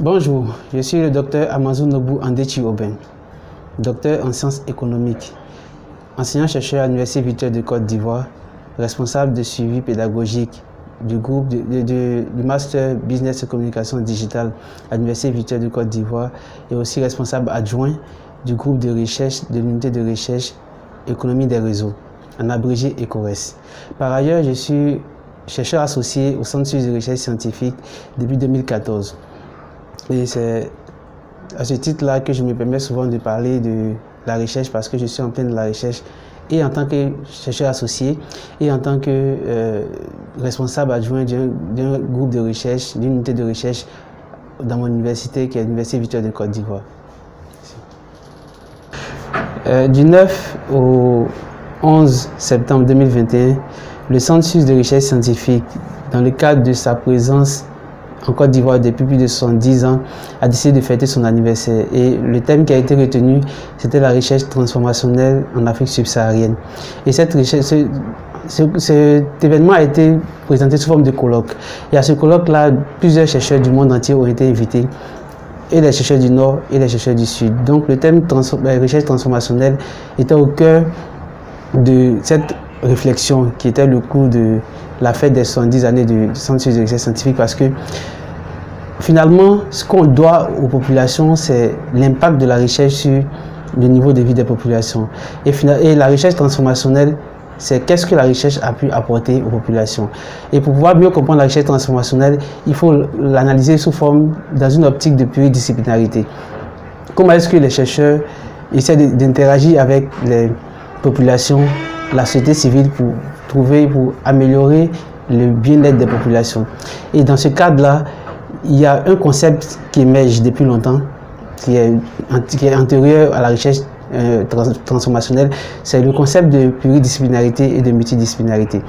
Bonjour, je suis le docteur Amazou Nobu Andechi Aubin, docteur en sciences économiques, enseignant-chercheur à l'Université virtuelle de Côte d'Ivoire, responsable de suivi pédagogique du groupe du Master Business et Communication Digitale à l'Université virtuelle de Côte d'Ivoire et aussi responsable adjoint du groupe de recherche de l'unité de recherche Économie des réseaux, en abrégé ECORES. Par ailleurs, je suis chercheur associé au Centre suisse de recherche scientifique depuis 2014. Et c'est à ce titre-là que je me permets souvent de parler de la recherche parce que je suis en plein de la recherche et en tant que chercheur associé et en tant que responsable adjoint d'un groupe de recherche, d'une unité de recherche dans mon université qui est l'Université virtuelle de Côte d'Ivoire. Du 9 au 11 septembre 2021, le Centre suisse de recherche scientifique, dans le cadre de sa présence en Côte d'Ivoire depuis plus de 70 ans, a décidé de fêter son anniversaire. Et le thème qui a été retenu, c'était la recherche transformationnelle en Afrique subsaharienne. Et cette recherche, cet événement a été présenté sous forme de colloque. Et à ce colloque-là, plusieurs chercheurs du monde entier ont été invités, et les chercheurs du Nord et les chercheurs du Sud. Donc le thème la recherche transformationnelle était au cœur de cette réflexion qui était le cours de la fête des 70 années du Centre suisse de recherche scientifique, parce que finalement, ce qu'on doit aux populations, c'est l'impact de la recherche sur le niveau de vie des populations. Et la recherche transformationnelle, c'est qu'est-ce que la recherche a pu apporter aux populations. Et pour pouvoir mieux comprendre la recherche transformationnelle, il faut l'analyser dans une optique de pluridisciplinarité. Comment est-ce que les chercheurs essaient d'interagir avec les populations, la société civile pour améliorer le bien-être des populations. Et dans ce cadre-là, il y a un concept qui émerge depuis longtemps, qui est antérieur à la recherche transformationnelle, c'est le concept de pluridisciplinarité et de multidisciplinarité.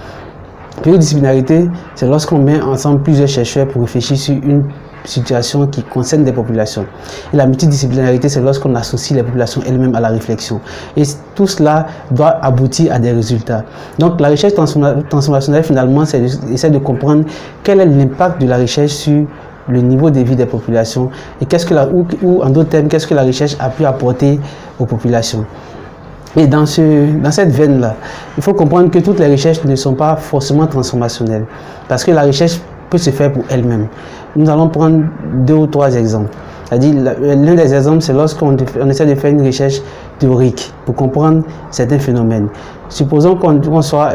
Pluridisciplinarité, c'est lorsqu'on met ensemble plusieurs chercheurs pour réfléchir sur une situation qui concerne des populations. Et la multidisciplinarité, c'est lorsqu'on associe les populations elles-mêmes à la réflexion. Et tout cela doit aboutir à des résultats. Donc la recherche transformationnelle, finalement, c'est essayer de comprendre quel est l'impact de la recherche sur le niveau de vie des populations et ou en d'autres termes, qu'est-ce que la recherche a pu apporter aux populations. Et dans cette veine-là, il faut comprendre que toutes les recherches ne sont pas forcément transformationnelles, parce que la recherche peut se faire pour elle-même. Nous allons prendre 2 ou 3 exemples. C'est-à-dire, l'un des exemples, c'est lorsqu'on essaie de faire une recherche théorique pour comprendre certains phénomènes. Supposons qu'on soit...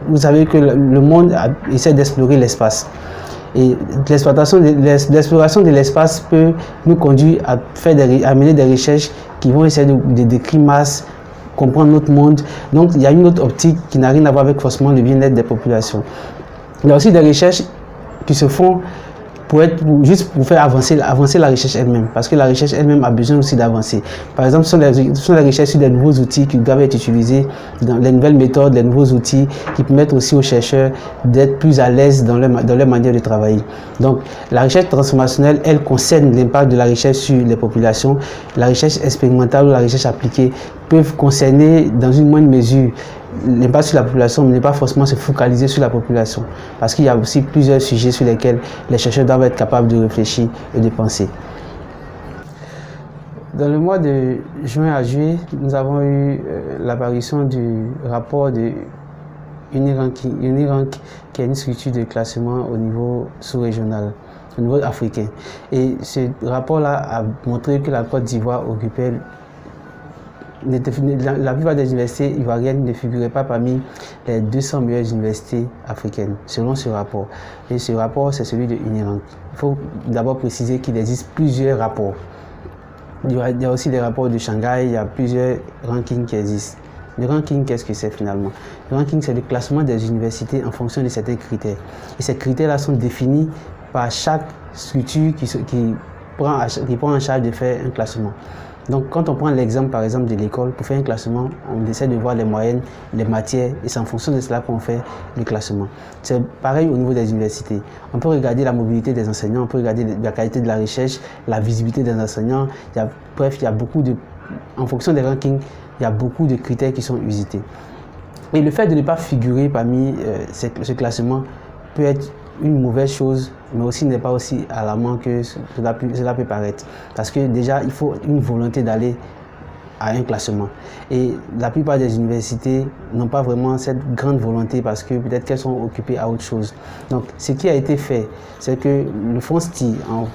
vous savez que le monde essaie d'explorer l'espace. Et l'exploration de l'espace peut nous conduire à mener des recherches qui vont essayer de décrire Mars, comprendre notre monde. Donc, il y a une autre optique qui n'a rien à voir avec forcément le bien-être des populations. Il y a aussi des recherches qui se font juste pour faire avancer la recherche elle-même, parce que la recherche elle-même a besoin aussi d'avancer. Par exemple, ce sont des recherches sur des nouveaux outils qui doivent être utilisés, dans les nouvelles méthodes, les nouveaux outils qui permettent aussi aux chercheurs d'être plus à l'aise dans leur manière de travailler. Donc, la recherche transformationnelle, elle concerne l'impact de la recherche sur les populations. La recherche expérimentale ou la recherche appliquée peuvent concerner dans une moindre mesure l'impact sur la population, mais ne pas forcément se focaliser sur la population, parce qu'il y a aussi plusieurs sujets sur lesquels les chercheurs doivent être capables de réfléchir et de penser. Dans le mois de juin à juillet, nous avons eu l'apparition du rapport de Unirank, qui est une structure de classement au niveau sous-régional, au niveau africain. Et ce rapport-là a montré que la Côte d'Ivoire occupait... La plupart des universités ivoiriennes ne figuraient pas parmi les 200 meilleures universités africaines, selon ce rapport. Et ce rapport, c'est celui de Unirank. Il faut d'abord préciser qu'il existe plusieurs rapports. Il y a aussi des rapports de Shanghai, il y a plusieurs rankings qui existent. Le ranking, qu'est-ce que c'est finalement? Le ranking, c'est le classement des universités en fonction de certains critères. Et ces critères-là sont définis par chaque structure qui prend en charge de faire un classement. Donc, quand on prend l'exemple, par exemple, de l'école, pour faire un classement, on essaie de voir les moyennes, les matières, et c'est en fonction de cela qu'on fait le classement. C'est pareil au niveau des universités. On peut regarder la mobilité des enseignants, on peut regarder la qualité de la recherche, la visibilité des enseignants. Bref, il y a beaucoup de... En fonction des rankings, il y a beaucoup de critères qui sont usités. Et le fait de ne pas figurer parmi ce classement peut être une mauvaise chose mais aussi n'est pas aussi alarmant que cela peut paraître. Parce que déjà, il faut une volonté d'aller à un classement. Et la plupart des universités n'ont pas vraiment cette grande volonté parce que peut-être qu'elles sont occupées à autre chose. Donc, ce qui a été fait, c'est que le FONSTI, en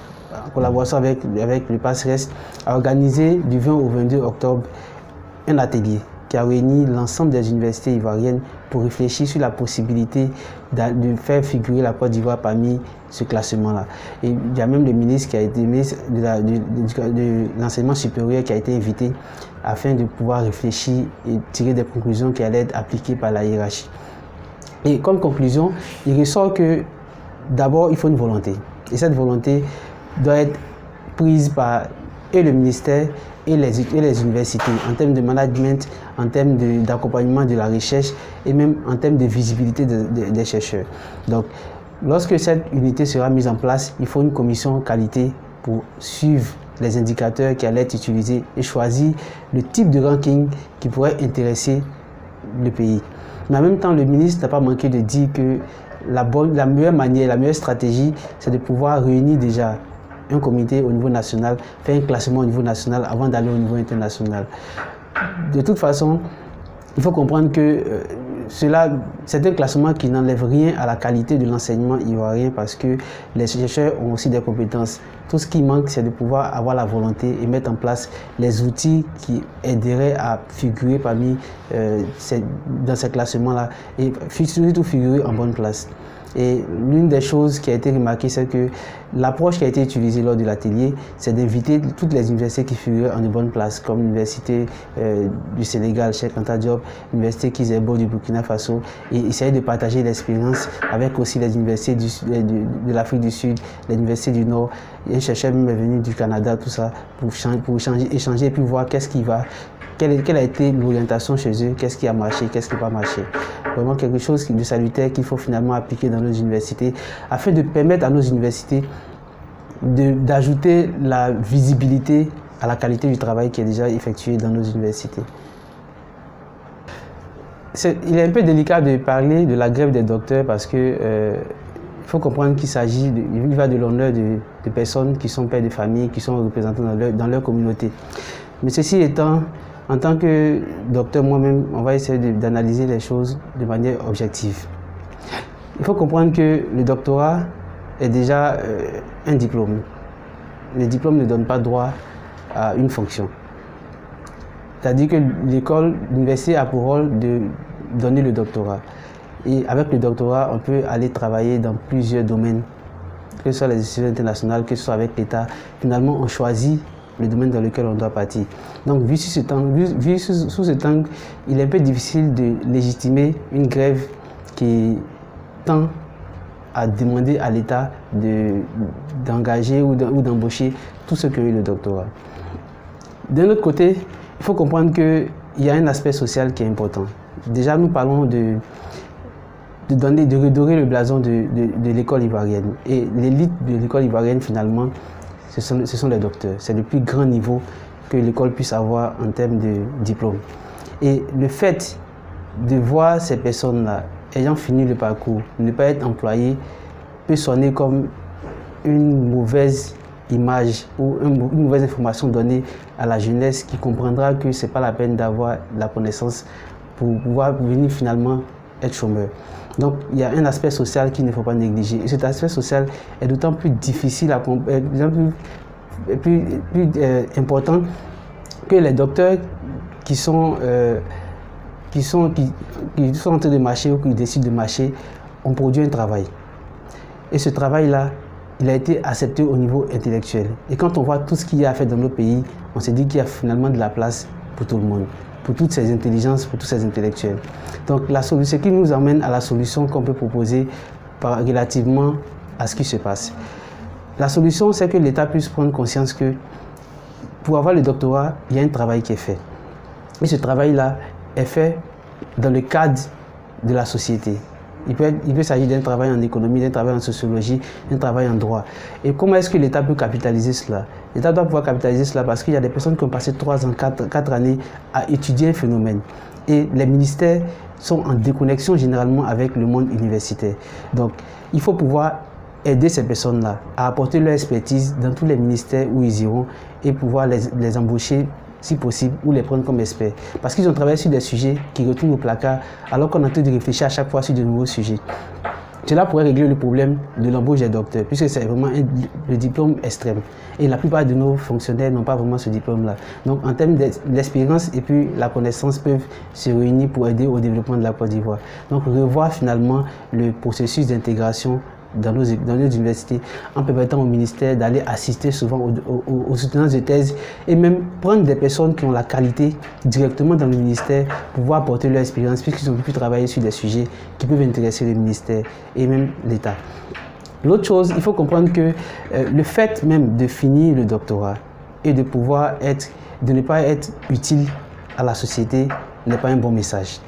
collaboration avec le PASRES, a organisé du 20 au 22 octobre un atelier qui a réuni l'ensemble des universités ivoiriennes pour réfléchir sur la possibilité de faire figurer la Côte d'Ivoire parmi ce classement-là. Et il y a même le ministre qui a été ministre de l'enseignement supérieur qui a été invité afin de pouvoir réfléchir et tirer des conclusions qui allaient être appliquées par la hiérarchie. Et comme conclusion, il ressort que d'abord, il faut une volonté. Et cette volonté doit être prise par et le ministère et les universités en termes de management, en termes d'accompagnement de la recherche et même en termes de visibilité des chercheurs. Donc, lorsque cette unité sera mise en place, il faut une commission qualité pour suivre les indicateurs qui allaient être utilisés et choisir le type de ranking qui pourrait intéresser le pays. Mais en même temps, le ministre n'a pas manqué de dire que la meilleure manière, la meilleure stratégie, c'est de pouvoir réunir déjà un comité au niveau national, faire un classement au niveau national avant d'aller au niveau international. De toute façon, il faut comprendre que c'est un classement qui n'enlève rien à la qualité de l'enseignement ivoirien parce que les chercheurs ont aussi des compétences. Tout ce qui manque, c'est de pouvoir avoir la volonté et mettre en place les outils qui aideraient à figurer dans ces classements-là et surtout figurer en bonne place. Et l'une des choses qui a été remarquée, c'est que l'approche qui a été utilisée lors de l'atelier, c'est d'inviter toutes les universités qui figurent en de bonnes places, comme l'université du Sénégal, Cheikh Anta Diop, l'université Kizerbo du Burkina Faso, et essayer de partager l'expérience avec aussi les universités de l'Afrique du Sud, les universités du Nord. Et un chercheur même est venu du Canada, tout ça, pour échanger et puis voir quelle a été l'orientation chez eux, qu'est-ce qui a marché, qu'est-ce qui n'a pas marché. Vraiment quelque chose de salutaire qu'il faut finalement appliquer dans nos universités afin de permettre à nos universités d'ajouter la visibilité à la qualité du travail qui est déjà effectué dans nos universités. Il est un peu délicat de parler de la grève des docteurs parce que il faut comprendre qu'il va de l'honneur de personnes qui sont pères de famille, qui sont représentants dans leur communauté. Mais ceci étant, en tant que docteur, moi-même, on va essayer d'analyser les choses de manière objective. Il faut comprendre que le doctorat est déjà un diplôme. Le diplôme ne donne pas droit à une fonction. C'est-à-dire que l'université a pour rôle de donner le doctorat. Et avec le doctorat, on peut aller travailler dans plusieurs domaines, que ce soit les institutions internationales, que ce soit avec l'État. Finalement, on choisit le domaine dans lequel on doit partir. Donc, vu sous cet angle, il est un peu difficile de légitimer une grève qui tend à demander à l'État d'engager ou d'embaucher tout ce que est le doctorat. D'un autre côté, il faut comprendre qu'il y a un aspect social qui est important. Déjà, nous parlons de redorer le blason de l'école ivoirienne. Et l'élite de l'école ivoirienne, finalement, ce sont les docteurs. C'est le plus grand niveau que l'école puisse avoir en termes de diplôme. Et le fait de voir ces personnes-là, ayant fini le parcours, ne pas être employées, peut sonner comme une mauvaise image ou une mauvaise information donnée à la jeunesse qui comprendra que ce n'est pas la peine d'avoir la connaissance pour pouvoir venir finalement être chômeur. Donc, il y a un aspect social qu'il ne faut pas négliger. Et cet aspect social est d'autant plus difficile à comprendre, plus important que les docteurs qui sont en train de marcher ou qui décident de marcher ont produit un travail. Et ce travail-là, il a été accepté au niveau intellectuel. Et quand on voit tout ce qu'il y a à faire dans nos pays, on se dit qu'il y a finalement de la place pour tout le monde, pour toutes ces intelligences, pour tous ces intellectuels. Donc ce qui nous amène à la solution qu'on peut proposer relativement à ce qui se passe. La solution, c'est que l'État puisse prendre conscience que pour avoir le doctorat, il y a un travail qui est fait. Et ce travail-là est fait dans le cadre de la société. Il peut s'agir d'un travail en économie, d'un travail en sociologie, d'un travail en droit. Et comment est-ce que l'État peut capitaliser cela? L'État doit pouvoir capitaliser cela parce qu'il y a des personnes qui ont passé 3 ans, 4 années à étudier un phénomène. Et les ministères sont en déconnexion généralement avec le monde universitaire. Donc, il faut pouvoir aider ces personnes-là à apporter leur expertise dans tous les ministères où ils iront et pouvoir les embaucher si possible ou les prendre comme experts. Parce qu'ils ont travaillé sur des sujets qui retournent au placard alors qu'on est en train de réfléchir à chaque fois sur de nouveaux sujets. Cela pourrait régler le problème de l'embauche des docteurs, puisque c'est vraiment le diplôme extrême. Et la plupart de nos fonctionnaires n'ont pas vraiment ce diplôme-là. Donc, en termes d'expérience et puis la connaissance peuvent se réunir pour aider au développement de la Côte d'Ivoire. Donc, revoir finalement le processus d'intégration dans nos universités, en permettant au ministère d'aller assister souvent aux soutenances de thèse et même prendre des personnes qui ont la qualité directement dans le ministère pour pouvoir apporter leur expérience, puisqu'ils ont pu travailler sur des sujets qui peuvent intéresser le ministère et même l'État. L'autre chose, il faut comprendre que le fait même de finir le doctorat et de pouvoir de ne pas être utile à la société n'est pas un bon message.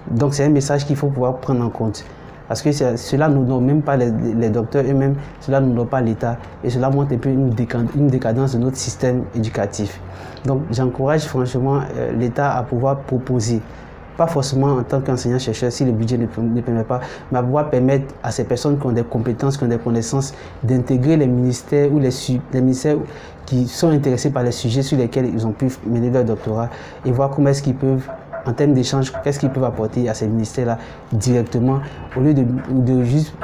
Donc c'est un message qu'il faut pouvoir prendre en compte. Parce que cela ne nous donne même pas les docteurs eux-mêmes, cela ne nous donne pas l'État et cela montre un peu une décadence de notre système éducatif. Donc j'encourage franchement l'État à pouvoir proposer, pas forcément en tant qu'enseignant-chercheur si le budget ne permet pas, mais à pouvoir permettre à ces personnes qui ont des compétences, qui ont des connaissances, d'intégrer les ministères ou les ministères qui sont intéressés par les sujets sur lesquels ils ont pu mener leur doctorat et voir comment est-ce qu'ils peuvent, en termes d'échange, qu'est-ce qu'ils peuvent apporter à ces ministères-là directement, au lieu de juste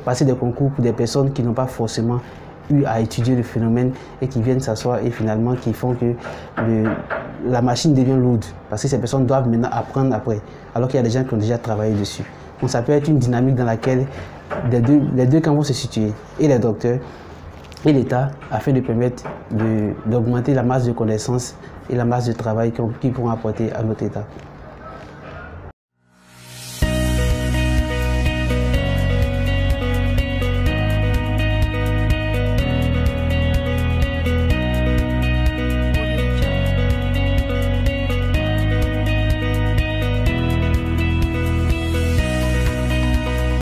passer des concours pour des personnes qui n'ont pas forcément eu à étudier le phénomène et qui viennent s'asseoir et finalement qui font que la machine devient lourde. Parce que ces personnes doivent maintenant apprendre après, alors qu'il y a des gens qui ont déjà travaillé dessus. Donc ça peut être une dynamique dans laquelle les deux camps vont se situer, et les docteurs et l'État, afin de permettre d'augmenter la masse de connaissances et la masse de travail qu'ils pourront apporter à notre État.